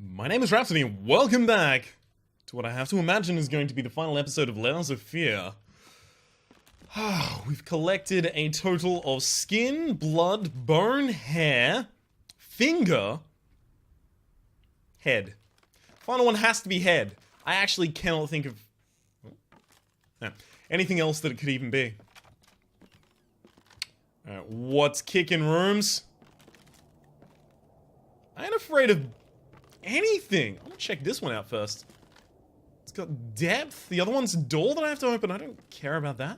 My name is Rhapsody, and welcome back to what I have to imagine is going to be the final episode of Layers of Fear. We've collected a total of skin, blood, bone, hair, finger, head. Final one has to be head. I actually cannot think of anything else that it could even be. Alright, what's kicking rooms? I ain't afraid of anything. I'm gonna check this one out first. It's got depth. The other one's a door that I have to open. I don't care about that.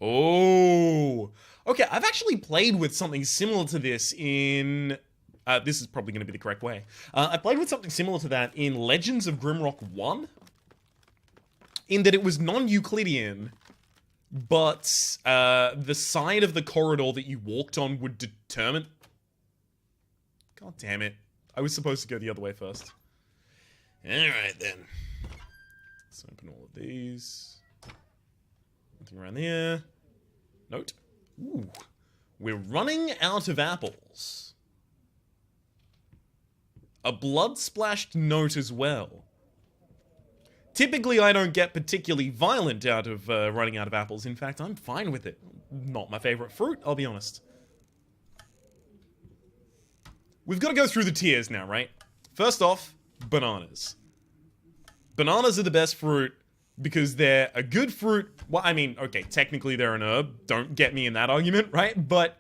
Oh. Okay, I've actually played with something similar to this in... this is probably going to be the correct way. I played with something similar to that in Legends of Grimrock 1. In that it was non-Euclidean, but the side of the corridor that you walked on would determine... God damn it. I was supposed to go the other way first. Alright then. Let's open all of these. Nothing around there. Note. Ooh. We're running out of apples. A blood-splashed note as well. Typically, I don't get particularly violent out of running out of apples. In fact, I'm fine with it. Not my favorite fruit, I'll be honest. We've got to go through the tiers now, right? First off, bananas. Bananas are the best fruit because they're a good fruit. Well, I mean, okay, technically they're an herb. Don't get me in that argument, right? But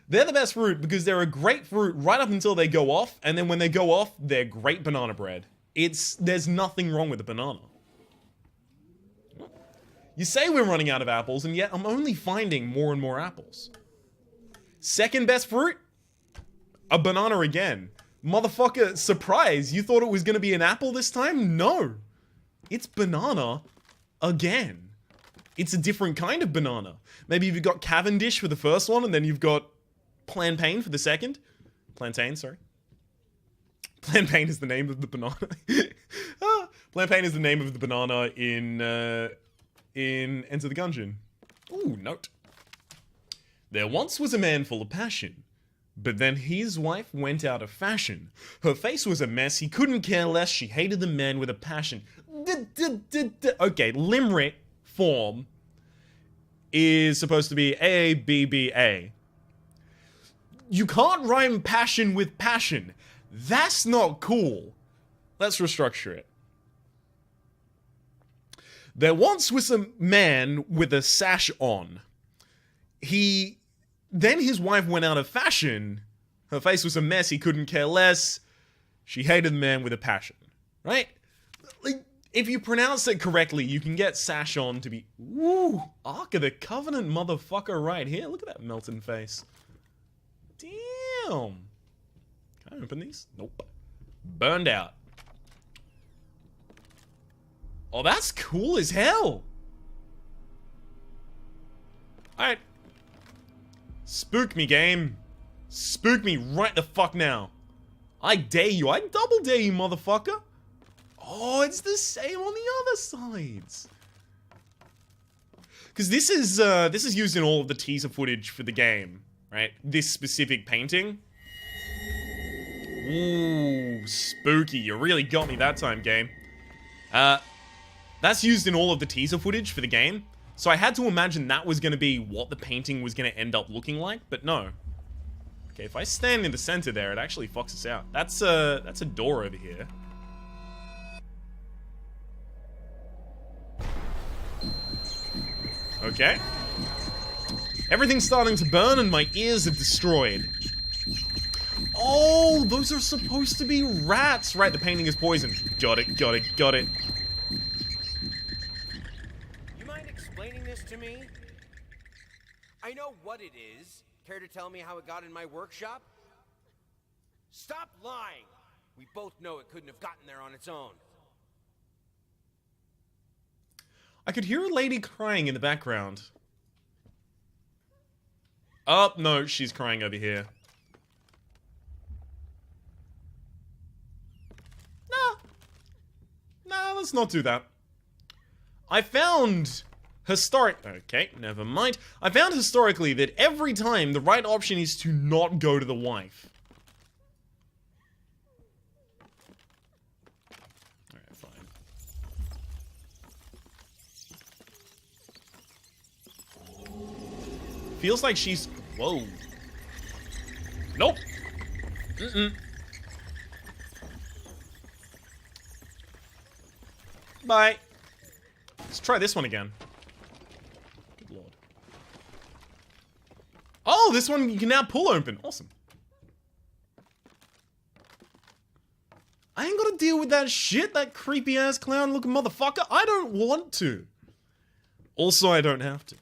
they're the best fruit because they're a great fruit right up until they go off. And then when they go off, they're great banana bread. There's nothing wrong with a banana. You say we're running out of apples, and yet I'm only finding more and more apples. Second best fruit? A banana again. Motherfucker, surprise, you thought it was gonna be an apple this time? No. It's banana again. It's a different kind of banana. Maybe you've got Cavendish for the first one, and then you've got Plantain for the second. Plantain, sorry. Plantain is the name of the banana. Plantain is the name of the banana in Enter the Gungeon. Ooh, note. There once was a man full of passion. But then his wife went out of fashion. Her face was a mess, he couldn't care less, she hated the man with a passion. Okay, limerick form is supposed to be A-B-B-A. You can't rhyme passion with passion. That's not cool. Let's restructure it. There once was a man with a sash on. Then his wife went out of fashion. Her face was a mess, he couldn't care less. She hated the man with a passion. Right? Like, if you pronounce it correctly, you can get sash on to be... Woo! Ark of the Covenant motherfucker right here. Look at that melting face. Damn. Can I open these? Nope. Burned out. Oh, that's cool as hell. Alright. Spook me, game. Spook me right the fuck now. I dare you. I double dare you, motherfucker. Oh, it's the same on the other sides. Because this is used in all of the teaser footage for the game, right? This specific painting. Ooh, spooky. You really got me that time, game. That's used in all of the teaser footage for the game. So I had to imagine that was going to be what the painting was going to end up looking like, but no. Okay, if I stand in the center there, it actually fucks us out. That's a door over here. Okay. Everything's starting to burn and my ears are destroyed. Oh, those are supposed to be rats. Right, the painting is poison. Got it, got it, got it. To me? I know what it is. Care to tell me how it got in my workshop? Stop lying! We both know it couldn't have gotten there on its own. I could hear a lady crying in the background. Oh, no, she's crying over here. Nah, let's not do that. I found... Okay, never mind. I found historically that every time the right option is to not go to the wife. Feels like she's... Whoa. Nope. Bye. Let's try this one again. Good lord. Oh, this one you can now pull open. Awesome. I ain't gotta deal with that shit, that creepy ass clown looking motherfucker. I don't want to. Also, I don't have to.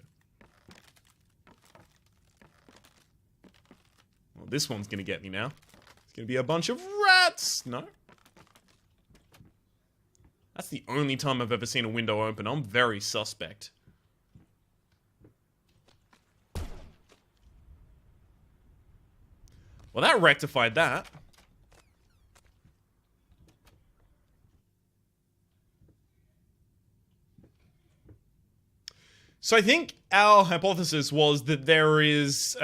Well, this one's gonna get me now. It's gonna be a bunch of rats. No. That's the only time I've ever seen a window open. I'm very suspect. Well, that rectified that. So I think our hypothesis was that there is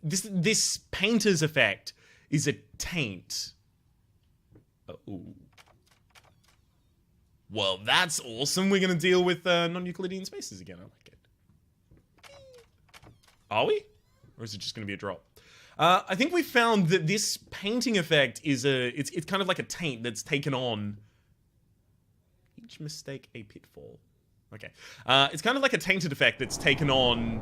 this painter's effect is a taint. Oh. Well, that's awesome. We're gonna deal with non-Euclidean spaces again. I like it. Are we? Or is it just gonna be a drop? I think we found that this painting effect is it's kind of like a taint that's taken on. Each mistake a pitfall. Okay. It's kind of like a tainted effect that's taken on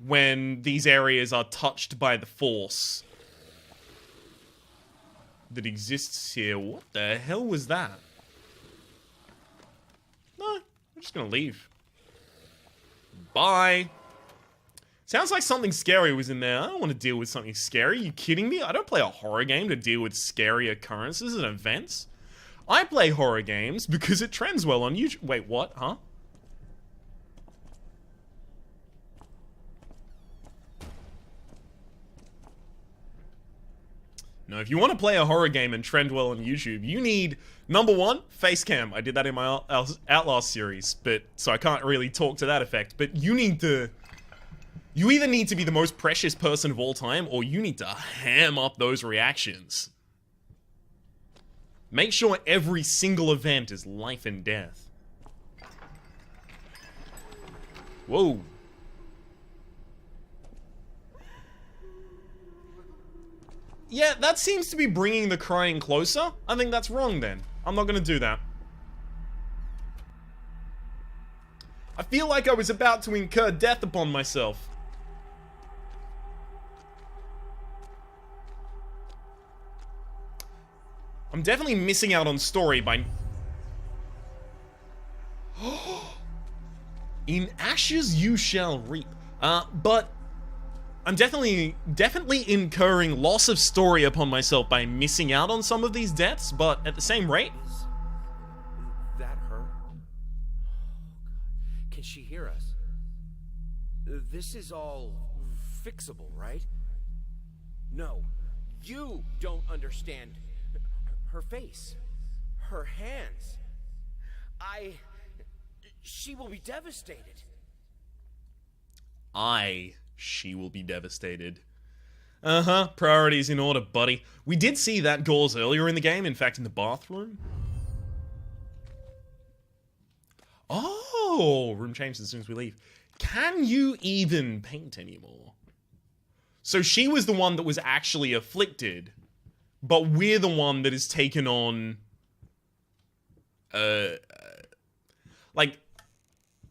when these areas are touched by the force that exists here. What the hell was that? No, I'm just gonna leave. Bye. Sounds like something scary was in there. I don't want to deal with something scary. Are you kidding me? I don't play a horror game to deal with scary occurrences and events. I play horror games because it trends well on YouTube. Wait, what? Huh? No, if you want to play a horror game and trend well on YouTube, you need, number one, face cam. I did that in my Outlast series, but so I can't really talk to that effect. But you need to... You either need to be the most precious person of all time, or you need to ham up those reactions. Make sure every single event is life and death. Whoa. Yeah, that seems to be bringing the crying closer. I think that's wrong then. I'm not gonna do that. I feel like I was about to incur death upon myself. I'm definitely missing out on story by... In ashes you shall reap. But I'm definitely incurring loss of story upon myself by missing out on some of these deaths, but at the same rate... Is that her? Can she hear us? This is all fixable, right? No, you don't understand. Her face, her hands. She will be devastated. She will be devastated. Uh-huh, priorities in order, buddy. We did see that gauze earlier in the game, in fact, in the bathroom. Oh, room changes as soon as we leave. Can you even paint anymore? So she was the one that was actually afflicted, but we're the one that is taken on, like,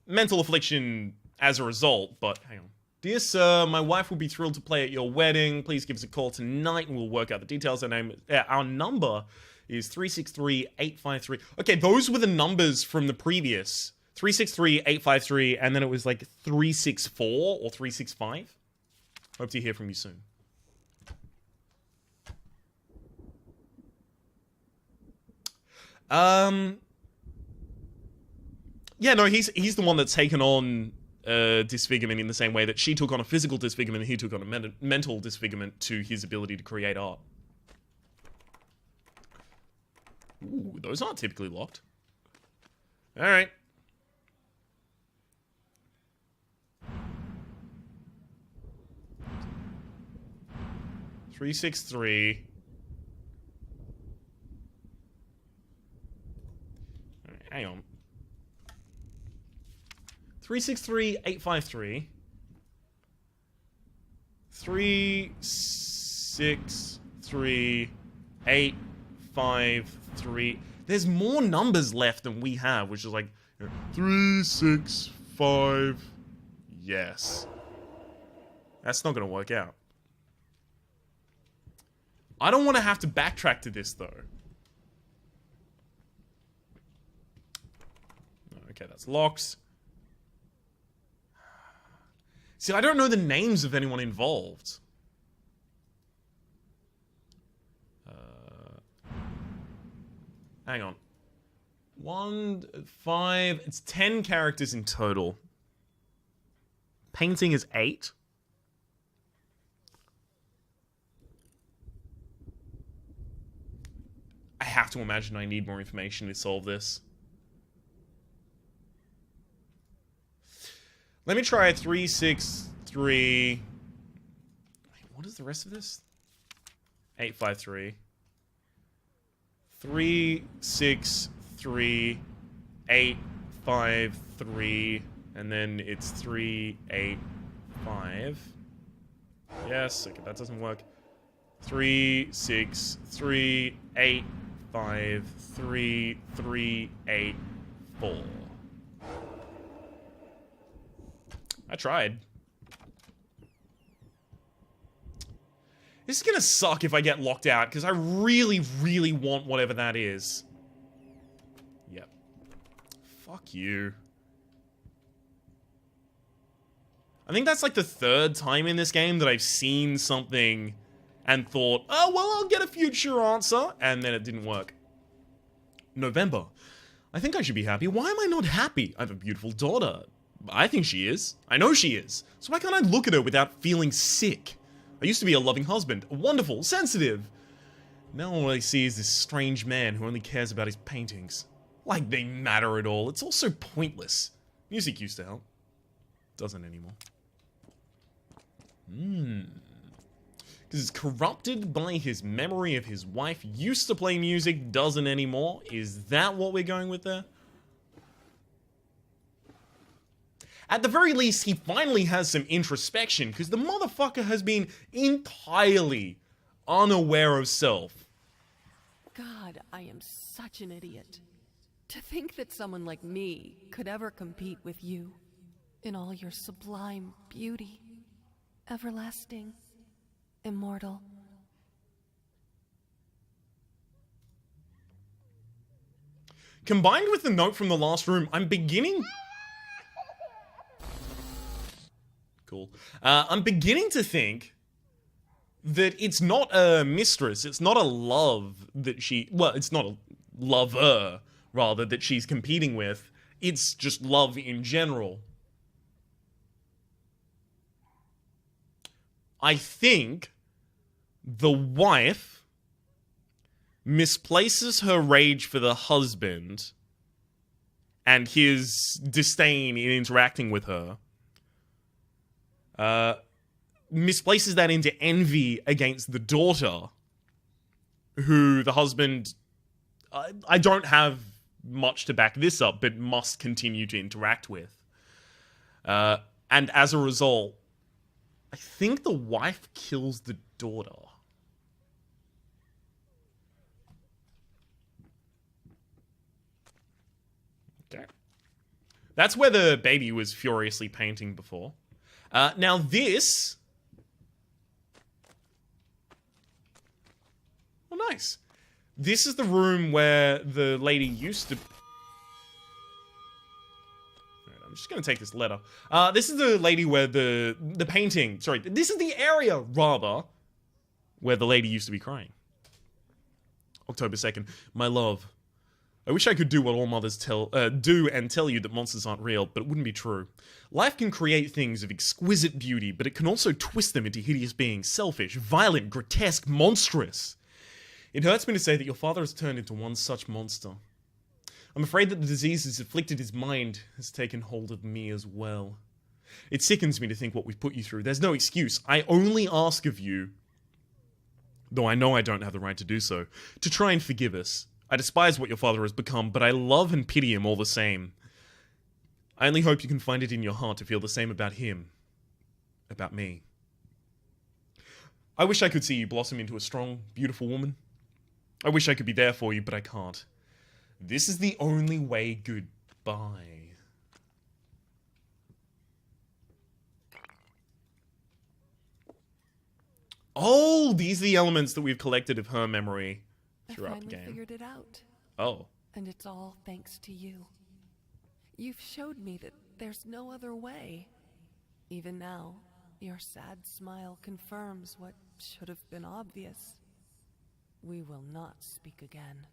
mental affliction as a result, but hang on. Dear sir, my wife will be thrilled to play at your wedding. Please give us a call tonight and we'll work out the details. Our number is 363-853. Okay, those were the numbers from the previous. 363-853, and then it was like 364 or 365. Hope to hear from you soon. Yeah, no, he's the one that's taken on disfigurement in the same way that she took on a physical disfigurement and he took on a mental disfigurement to his ability to create art. Ooh, those aren't typically locked. Alright. Three, 6-3. Alright, hang on. 363-853. 3, 6, 3, 8, 5, 3. There's more numbers left than we have, which is like 3, 6, 5. Yes. That's not gonna work out. I don't want to have to backtrack to this, though. Okay, that's locks. See, I don't know the names of anyone involved. Hang on. 1, 5... It's 10 characters in total. Painting is 8. I have to imagine I need more information to solve this. Let me try 3, 6, 3... Wait, what is the rest of this? 8, 5, 3. 3, 6, 3, 8, 5, 3, and then it's 3, 8, 5. Yes, okay, that doesn't work. 3, 6, 3, 8, 5, 3, 3, 8, 4. I tried. This is gonna suck if I get locked out, because I really, really want whatever that is. Yep. Fuck you. I think that's like the 3rd time in this game that I've seen something and thought, oh, well, I'll get a future answer, and then it didn't work. November. I think I should be happy. Why am I not happy? I have a beautiful daughter. I think she is. I know she is. So why can't I look at her without feeling sick? I used to be a loving husband, wonderful, sensitive. Now all I see is this strange man who only cares about his paintings. Like they matter at all. It's all so pointless. Music used to help. Doesn't anymore. Because it's corrupted by his memory of his wife. Used to play music, doesn't anymore. Is that what we're going with there? At the very least, he finally has some introspection, because the motherfucker has been entirely unaware of self. God, I am such an idiot. To think that someone like me could ever compete with you in all your sublime beauty, everlasting, immortal. Combined with the note from the last room, I'm beginning... Cool. I'm beginning to think that it's not a mistress, it's not a love that she... Well, it's not a lover, rather, that she's competing with. It's just love in general. I think the wife misplaces her rage for the husband and his disdain in interacting with her. Misplaces that into envy against the daughter, who the husband... I don't have much to back this up, but must continue to interact with. And as a result, I think the wife kills the daughter. Okay. That's where the baby was furiously painting before. Now this... Oh, nice. This is the room where the lady used to... I'm just going to take this letter. This is the lady where the painting... Sorry, this is the area, rather, where the lady used to be crying. October 2nd. My love. I wish I could do what all mothers do and tell you that monsters aren't real, but it wouldn't be true. Life can create things of exquisite beauty, but it can also twist them into hideous beings, selfish, violent, grotesque, monstrous. It hurts me to say that your father has turned into one such monster. I'm afraid that the disease that's afflicted his mind has taken hold of me as well. It sickens me to think what we've put you through. There's no excuse. I only ask of you, though I know I don't have the right to do so, to try and forgive us. I despise what your father has become, but I love and pity him all the same. I only hope you can find it in your heart to feel the same about him. About me. I wish I could see you blossom into a strong, beautiful woman. I wish I could be there for you, but I can't. This is the only way goodbye. Oh, these are the elements that we've collected of her memory throughout the game. I finally figured it out. Oh. And it's all thanks to you. You've showed me that there's no other way. Even now, your sad smile confirms what should have been obvious. We will not speak again.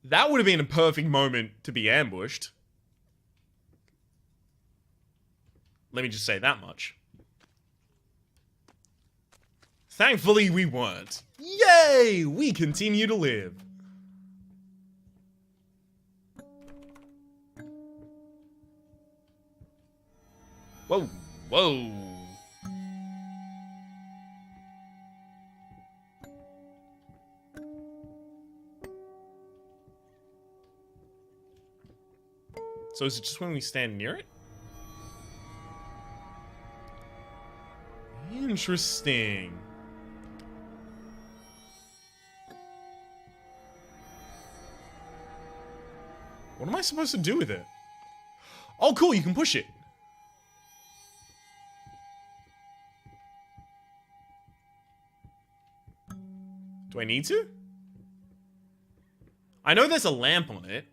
That would have been a perfect moment to be ambushed. Let me just say that much. Thankfully, we weren't. Yay! We continue to live. Whoa, whoa. So is it just when we stand near it? Interesting. What am I supposed to do with it? Oh, cool, you can push it. Do I need to? I know there's a lamp on it.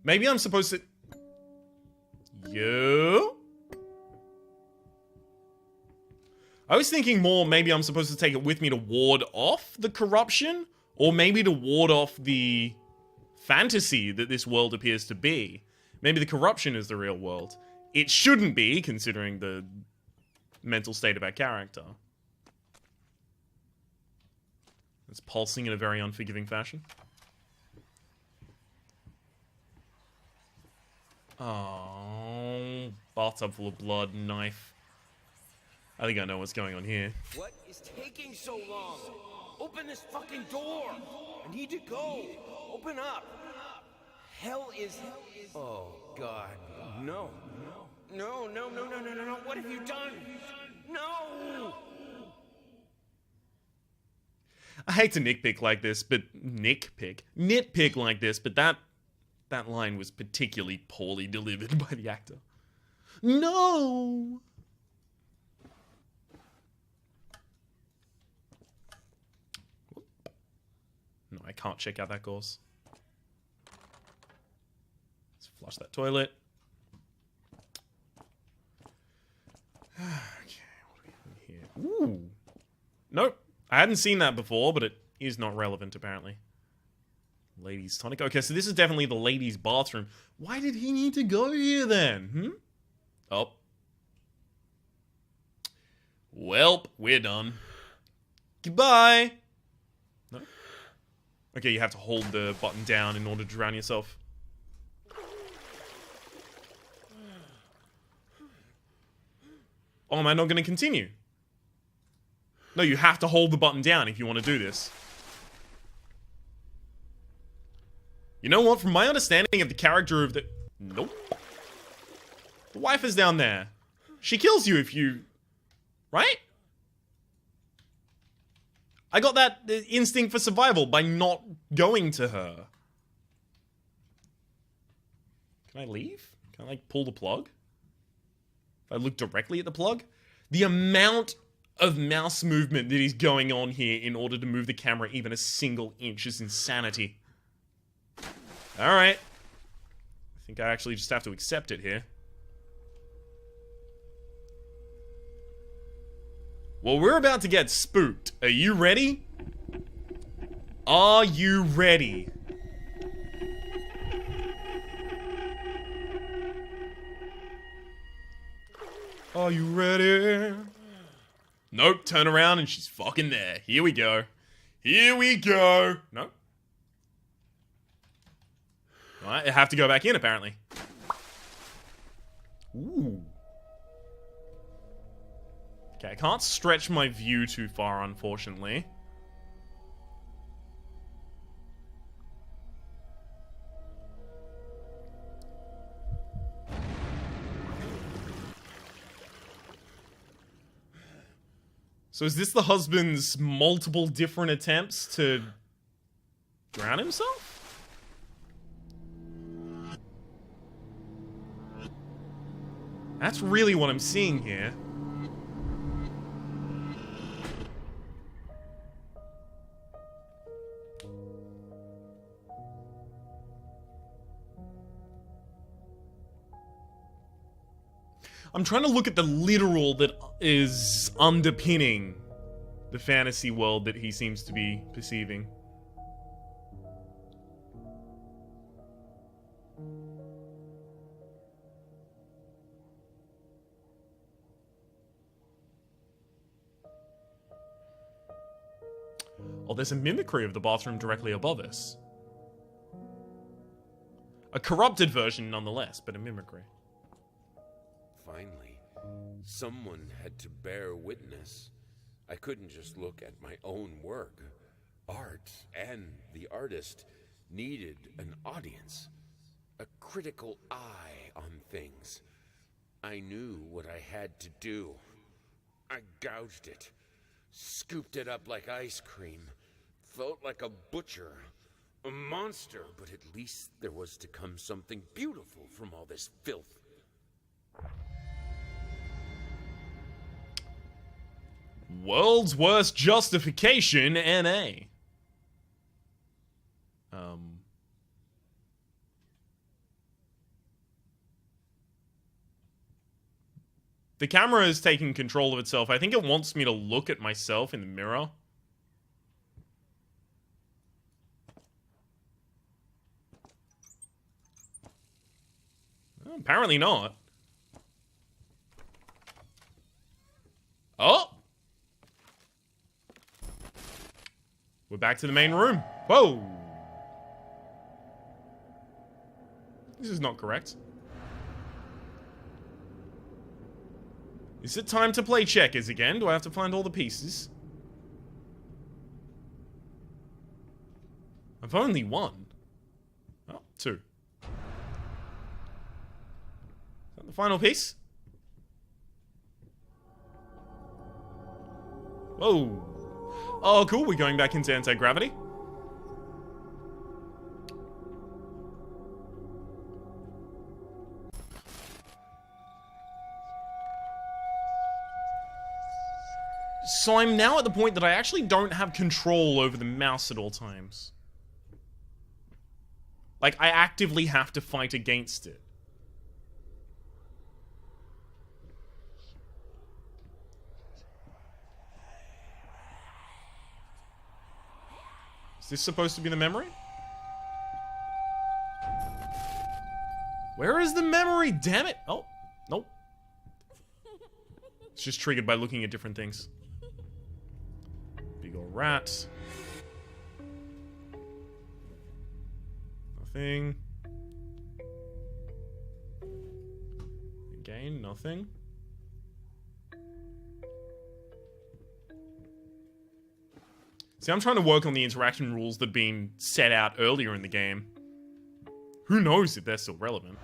Maybe I'm supposed to... You? I was thinking more maybe I'm supposed to take it with me to ward off the corruption, or maybe to ward off the fantasy that this world appears to be. Maybe the corruption is the real world. It shouldn't be, considering the mental state of our character. It's pulsing in a very unforgiving fashion. Oh, bathtub full of blood, knife. I think I know what's going on here. What is taking so long? Open this fucking door! I need to go! Open up! Hell is... Oh, God. No. No, no, no, no, no, no, no. What have you done? No! I hate to nitpick like this, but... Nitpick like this, but that line was particularly poorly delivered by the actor. No! No, I can't check out that course. Let's flush that toilet. Okay, what do we have here? Ooh. Nope. I hadn't seen that before, but it is not relevant, apparently. Ladies' tonic. Okay, so this is definitely the ladies' bathroom. Why did he need to go here, then? Oh. Welp, we're done. Goodbye. No? Okay, you have to hold the button down in order to drown yourself. Oh, am I not going to continue? No, you have to hold the button down if you want to do this. You know what? From my understanding of the character of the... Nope. The wife is down there. She kills you if you... Right? I got that instinct for survival by not going to her. Can I leave? Can I, like, pull the plug? If I look directly at the plug? The amount of mouse movement that is going on here in order to move the camera even a single inch is insanity. Alright. I think I actually just have to accept it here. Well, we're about to get spooked. Are you ready? Are you ready? Are you ready? Nope, turn around and she's fucking there. Here we go. Here we go. Nope. Alright, I have to go back in, apparently. Ooh. Okay, I can't stretch my view too far, unfortunately. So is this the husband's multiple different attempts to drown himself? That's really what I'm seeing here. I'm trying to look at the literal that is underpinning the fantasy world that he seems to be perceiving. Oh, there's a mimicry of the bathroom directly above us. A corrupted version nonetheless, but a mimicry. Finally, someone had to bear witness. I couldn't just look at my own work. Art and the artist needed an audience, a critical eye on things. I knew what I had to do. I gouged it, scooped it up like ice cream, felt like a butcher, a monster, but at least there was to come something beautiful from all this filth. World's worst justification, NA. The camera is taking control of itself. I think it wants me to look at myself in the mirror. Well, apparently not. Oh! We're back to the main room. Whoa! This is not correct. Is it time to play checkers again? Do I have to find all the pieces? I've only one. Oh, two. Is that the final piece? Whoa. Oh, cool. We're going back into anti-gravity. So I'm now at the point that I actually don't have control over the mouse at all times. Like, I actively have to fight against it. Is this supposed to be the memory? Where is the memory? Damn it! Oh, nope. It's just triggered by looking at different things. Big ol' rat. Nothing. Again, nothing. See, I'm trying to work on the interaction rules that have been set out earlier in the game. Who knows if they're still relevant.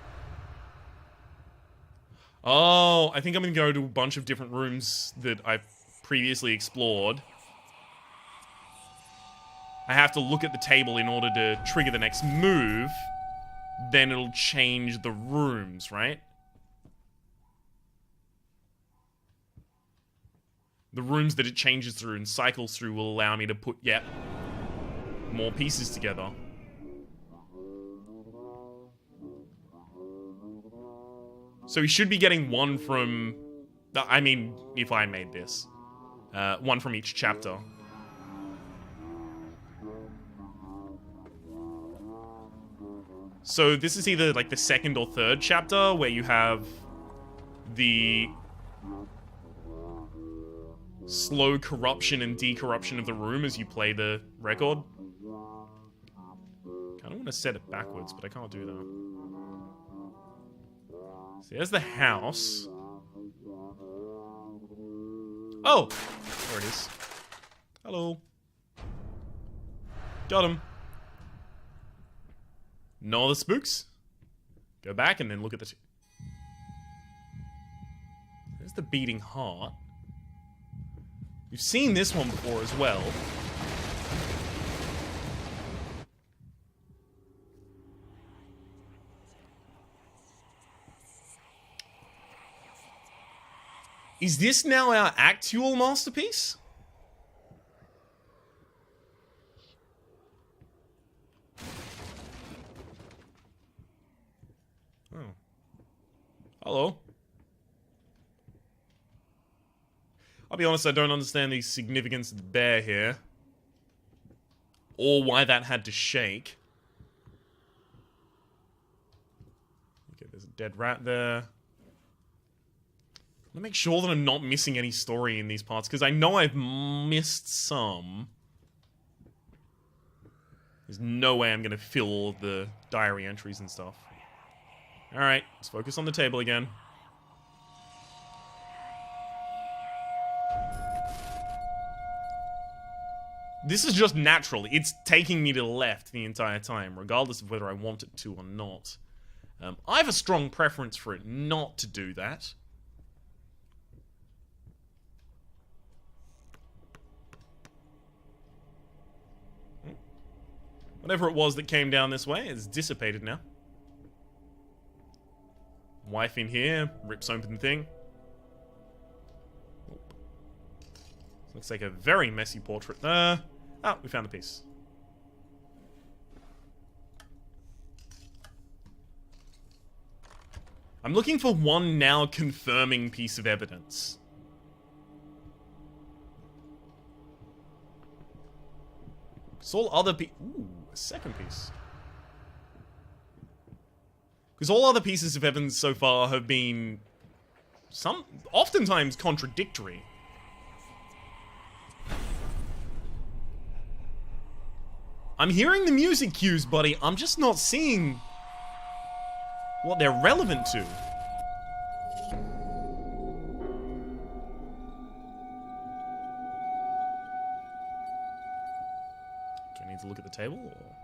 Oh, I think I'm gonna go to a bunch of different rooms that I've previously explored. I have to look at the table in order to trigger the next move. Then it'll change the rooms, right? The rooms that it changes through and cycles through will allow me to put, yep, more pieces together. So we should be getting one from... I mean, if I made this. One from each chapter. So this is either like the second or third chapter where you have the slow corruption and decorruption of the room as you play the record. I don't want to set it backwards, but I can't do that. So there's the house. Oh! There it is. Hello. Got him. No other spooks? Go back and then look at the... There's the beating heart. You've seen this one before as well. Is this now our actual masterpiece? Oh. Hello. I'll be honest, I don't understand the significance of the bear here. Or why that had to shake. Okay, there's a dead rat there. Let me make sure that I'm not missing any story in these parts, because I know I've missed some. There's no way I'm going to fill all of the diary entries and stuff. Alright, let's focus on the table again. This is just natural. It's taking me to the left the entire time, regardless of whether I want it to or not. I have a strong preference for it not to do that. Whatever it was that came down this way is dissipated now. Wife in here, rips open thing. Looks like a very messy portrait there. Oh, we found the piece. I'm looking for one now confirming piece of evidence. Because all other ooh, a second piece. Because all other pieces of evidence so far have been oftentimes contradictory. I'm hearing the music cues, buddy. I'm just not seeing what they're relevant to. Do I need to look at the table? Or...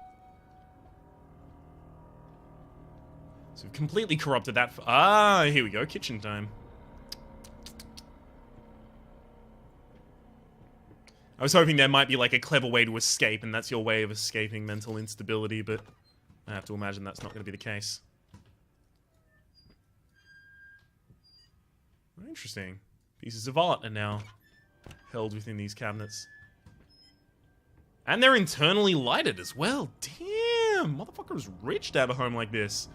So we've completely corrupted that. Ah, here we go. Kitchen time. I was hoping there might be like a clever way to escape, and that's your way of escaping mental instability, but I have to imagine that's not going to be the case. Interesting. Pieces of art are now held within these cabinets. And they're internally lighted as well. Damn! Motherfucker was rich to have a home like this.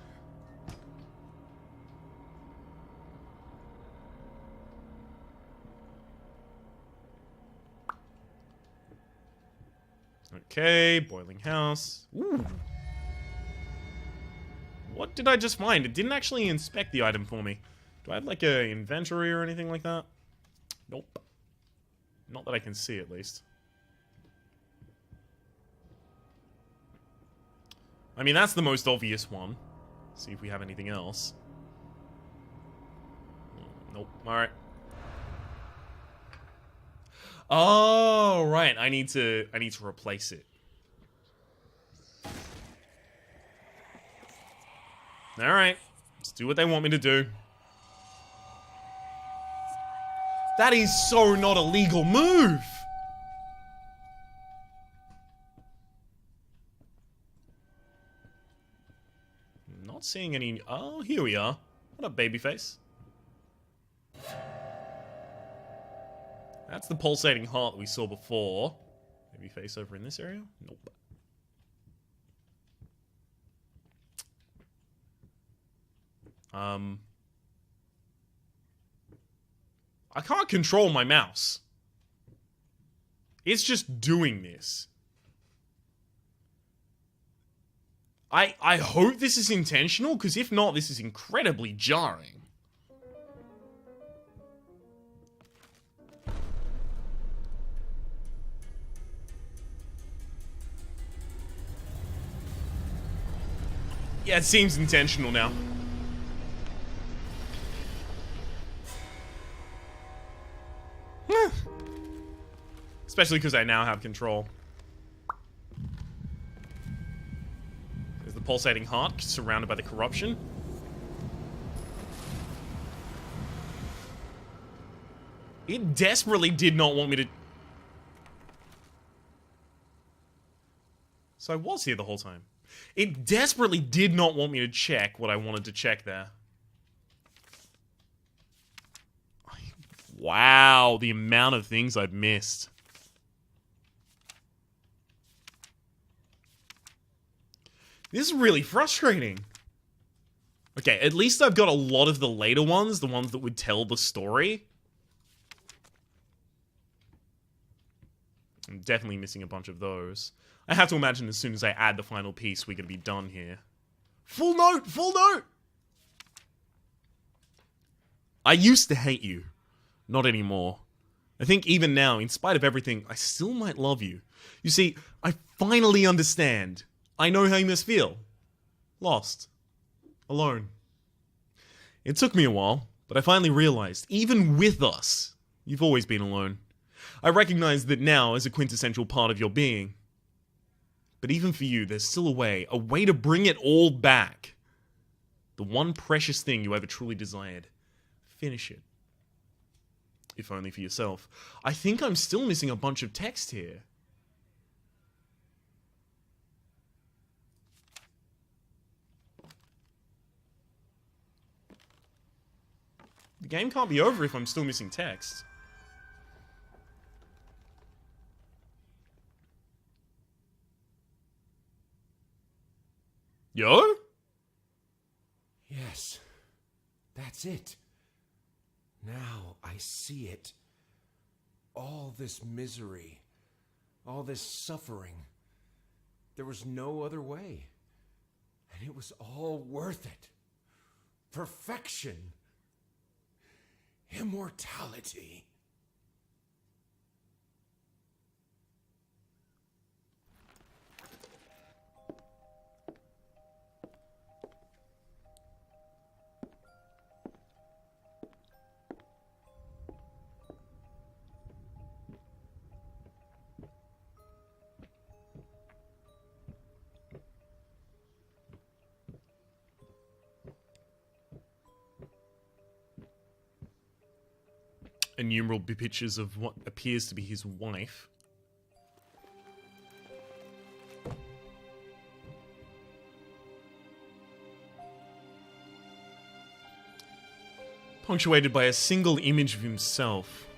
Okay, boiling house. Ooh. What did I just find? It didn't actually inspect the item for me. Do I have like a inventory or anything like that? Nope. Not that I can see, at least. I mean, that's the most obvious one. See if we have anything else. Nope. Alright. Oh, right. I need to replace it. Alright. Let's do what they want me to do. That is so not a legal move! Not seeing any... Oh, here we are. What up, babyface? That's the pulsating heart that we saw before. Babyface over in this area? Nope. I can't control my mouse. It's just doing this. I hope this is intentional, because if not, this is incredibly jarring. Yeah, it seems intentional now. Especially because I now have control. There's the pulsating heart surrounded by the corruption. It desperately did not want me to... So I was here the whole time. It desperately did not want me to check what I wanted to check there. Wow, the amount of things I've missed. This is really frustrating. Okay, at least I've got a lot of the later ones, the ones that would tell the story. I'm definitely missing a bunch of those. I have to imagine as soon as I add the final piece, we're going to be done here. Full note! Full note! I used to hate you. Not anymore. I think even now, in spite of everything, I still might love you. You see, I finally understand. I know how you must feel. Lost. Alone. It took me a while, but I finally realized, even with us, you've always been alone. I recognize that now as a quintessential part of your being. But even for you, there's still a way to bring it all back. The one precious thing you ever truly desired. Finish it. If only for yourself. I think I'm still missing a bunch of text here. The game can't be over if I'm still missing text. Yo? Yes, that's it. Now I see it. All this misery, all this suffering. There was no other way. And it was all worth it. Perfection. Immortality. Innumerable pictures of what appears to be his wife. Punctuated by a single image of himself.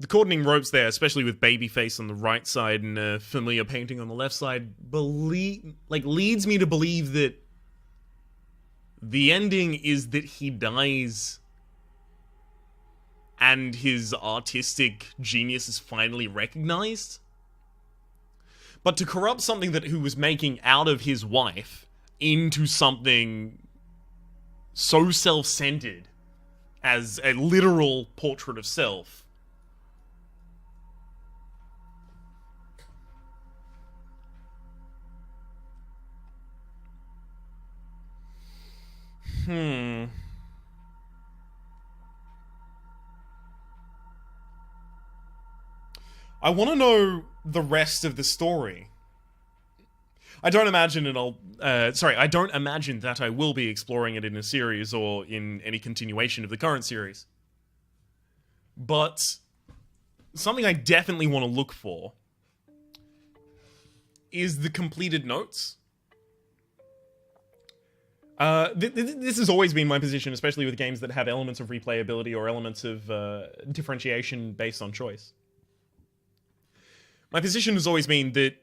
The cordoning ropes there, especially with Babyface on the right side and a familiar painting on the left side, leads me to believe that the ending is that he dies and his artistic genius is finally recognized. But to corrupt something that he was making out of his wife into something so self-centered as a literal portrait of self. I want to know the rest of the story. I don't imagine I don't imagine that I will be exploring it in a series or in any continuation of the current series. But something I definitely want to look for is the completed notes. This has always been my position, especially with games that have elements of replayability or elements of differentiation based on choice. My position has always been that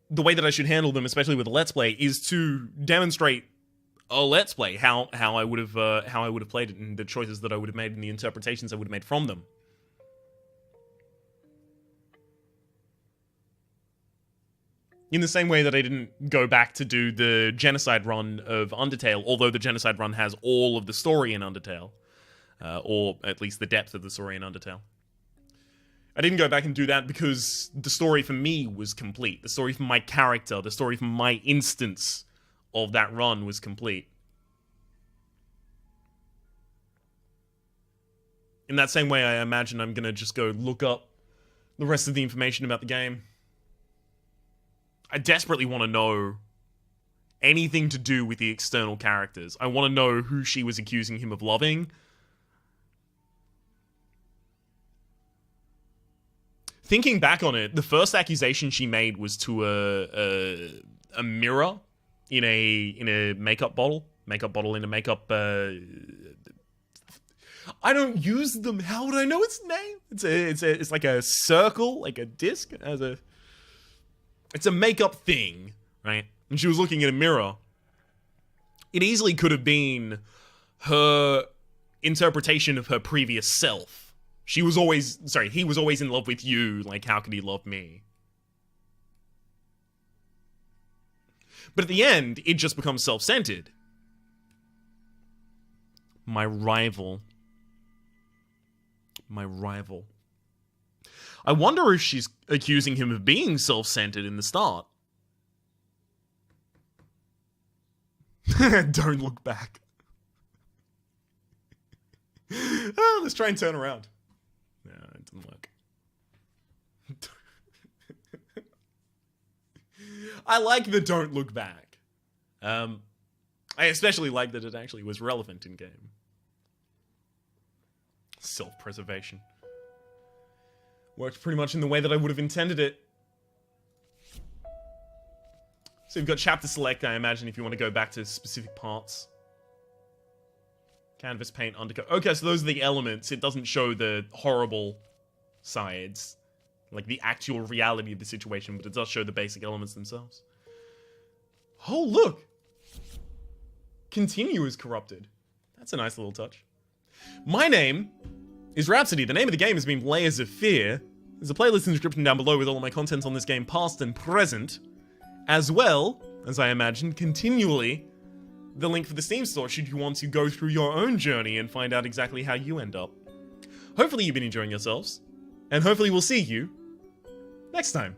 the way that I should handle them, especially with a Let's Play, is to demonstrate a Let's Play how I would have played it and the choices that I would have made and the interpretations I would have made from them. In the same way that I didn't go back to do the Genocide run of Undertale, although the Genocide run has all of the story in Undertale. Or at least the depth of the story in Undertale. I didn't go back and do that because the story for me was complete. The story for my character, the story for my instance of that run was complete. In that same way, I imagine I'm gonna just go look up the rest of the information about the game. I desperately want to know anything to do with the external characters. I want to know who she was accusing him of loving. Thinking back on it, the first accusation she made was to a mirror in a makeup bottle in a makeup. I don't use them. How would I know its name? It's like a circle, like a disc. It's a makeup thing, right? And she was looking at a mirror. It easily could have been her interpretation of her previous self. He was always in love with you, like how could he love me? But at the end, it just becomes self-centered. My rival. I wonder if she's accusing him of being self-centered in the start. Don't look back. Oh, let's try and turn around. No, it didn't work. I like the don't look back. I especially like that it actually was relevant in game. Self-preservation. Worked pretty much in the way that I would have intended it. So you've got chapter select, I imagine, if you want to go back to specific parts. Canvas, paint, undercoat. Okay, so those are the elements. It doesn't show the horrible sides. Like the actual reality of the situation, but it does show the basic elements themselves. Oh, look! Continue is corrupted. That's a nice little touch. My name is Rhapsody. The name of the game has been Layers of Fear. There's a playlist in the description down below with all of my contents on this game, past and present. As well, as I imagine, continually, the link for the Steam store should you want to go through your own journey and find out exactly how you end up. Hopefully you've been enjoying yourselves, and hopefully we'll see you next time.